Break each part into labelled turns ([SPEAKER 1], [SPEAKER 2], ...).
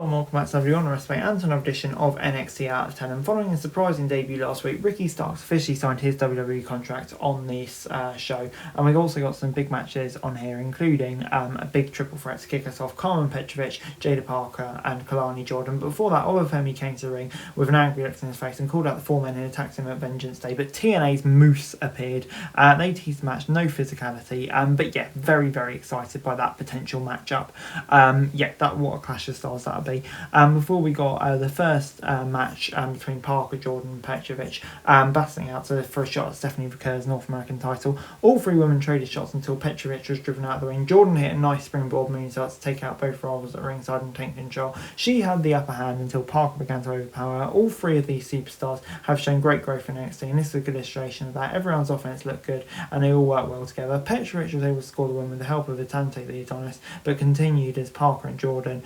[SPEAKER 1] Welcome back to everyone, I respect and to another edition of NXT Out of 10. And following a surprising debut last week, Ricky Starks officially signed his WWE contract on this show. And we've also got some big matches on here, including a big triple threat to kick us off: Carmen Petrovic, Jada Parker and Kalani Jordan. But before that, Oliver Femi came to the ring with an angry look in his face and called out the four men who attacked him at Vengeance Day. But TNA's Moose appeared. They teased the match, no physicality. But yeah, very, very excited by that potential matchup. What a clash of styles that'll be. Before we got the first match between Parker, Jordan and Petrovic, battling out for a shot at Stephanie Vickers' North American title. All three women traded shots until Petrovic was driven out of the ring. Jordan hit a nice springboard moonsault to take out both rivals at ringside and take control. She had the upper hand until Parker began to overpower her. All three of these superstars have shown great growth in NXT, and this is a good illustration of that. Everyone's offense looked good and they all work well together. Petrovic was able to score the win with the help of the Tante the Adonis, but continued as Parker and Jordan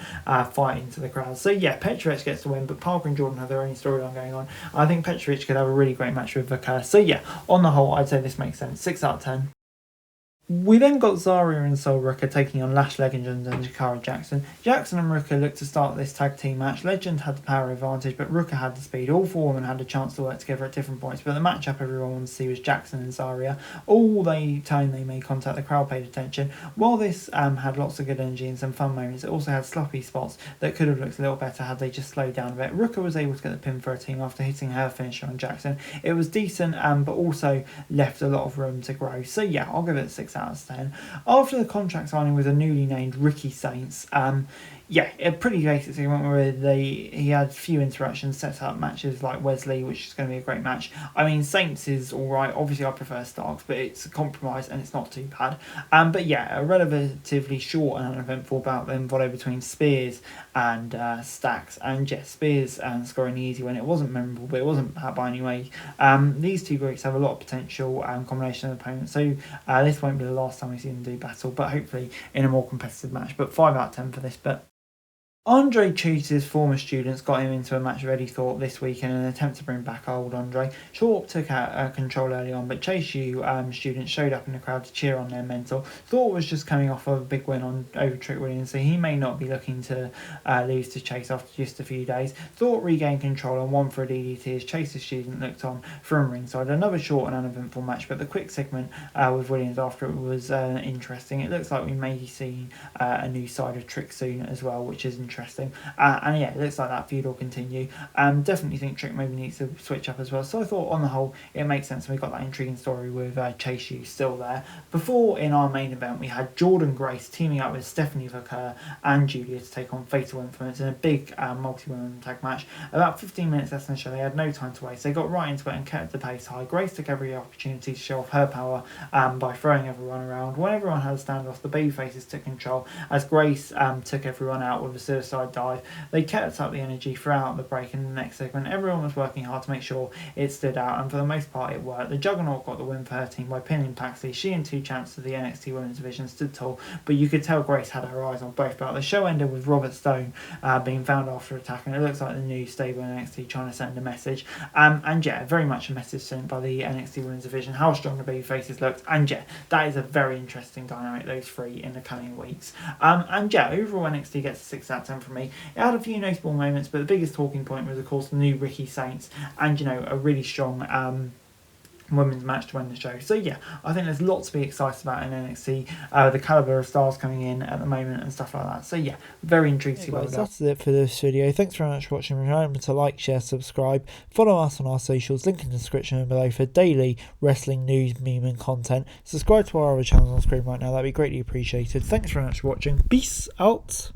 [SPEAKER 1] fight into the crowd. So yeah, Petrovic gets the win, but Parker and Jordan have their own storyline going on. I think Petrovic could have a really great match with Vickers. So yeah, on the whole, I'd say this makes sense. 6 out of 10. We then got Zarya and Sol Ruka taking on Lash Legend and Jakara Jackson. Jackson and Ruka looked to start this tag team match. Legend had the power advantage, but Ruka had the speed. All four women had a chance to work together at different points, but the matchup everyone wanted to see was Jackson and Zarya. Time they made contact, the crowd paid attention. While this had lots of good energy and some fun moments, it also had sloppy spots that could have looked a little better had they just slowed down a bit. Ruka was able to get the pin for her team after hitting her finisher on Jackson. It was decent, but also left a lot of room to grow. So yeah, I'll give it a 6 out of 10. After the contract signing with a newly named Ricky Saints, it pretty basically went where he had few interactions, set up matches like Wesley, which is going to be a great match. I mean, Saints is alright. Obviously I prefer Starks, but it's a compromise and it's not too bad. A relatively short and uneventful bout then followed between Spears and Stacks. And yes, Spears scoring the easy win. It wasn't memorable, but it wasn't bad by any way. These two Greeks have a lot of potential combination of opponents, so this won't be the last time we see them do battle, but hopefully in a more competitive match. But 5 out of 10 for this. But Andre Chase's former students got him into a match with Eddie Thorpe this week in an attempt to bring back old Andre. Thorpe took out control early on, but Chase U students showed up in the crowd to cheer on their mentor. Thorpe was just coming off of a big win over Trick Williams, so he may not be looking to lose to Chase after just a few days. Thorpe regained control and won for a DDT as Chase's student looked on from ringside. Another short and uneventful match, but the quick segment with Williams after it was interesting. It looks like we may see a new side of Trick soon as well, which is interesting. It looks like that feud will continue. Definitely think Trick maybe needs to switch up as well. So I thought on the whole it makes sense, and we got that intriguing story with Chase U still there. Before, in our main event, we had Jordan Grace teaming up with Stephanie Vickers and Julia to take on Fatal Influence in a big multi-women tag match. About 15 minutes left in the show, they had no time to waste. They got right into it and kept the pace high. Grace took every opportunity to show off her power by throwing everyone around. When everyone had a standoff, the babyfaces took control as Grace took everyone out with a suicide dive. They kept up the energy throughout the break. In the next segment, everyone was working hard to make sure it stood out, and for the most part it worked. The Juggernaut got the win for her team by pinning Paxley. She and two champs of the NXT Women's Division stood tall, but you could tell Grace had her eyes on both belts. The show ended with Robert Stone being found after attack, and it looks like the new stable in NXT trying to send a message. Very much a message sent by the NXT Women's Division, how strong the baby faces looked, and that is a very interesting dynamic, those three, in the coming weeks. Overall NXT gets a 6 out of 10 from me. It had a few notable moments, but the biggest talking point was of course the new Ricky Saints and a really strong women's match to win the show. So yeah, I think there's lots to be excited about in NXT, the calibre of stars coming in at the moment and stuff like that. So yeah, very intrigued to see what that's it for this video. Thanks very much for watching. Remember to like, share, subscribe, follow us on our socials, link in the description below for daily wrestling news, meme and content. Subscribe to our other channels on screen right now, that'd be greatly appreciated. Thanks very much for watching. Peace out.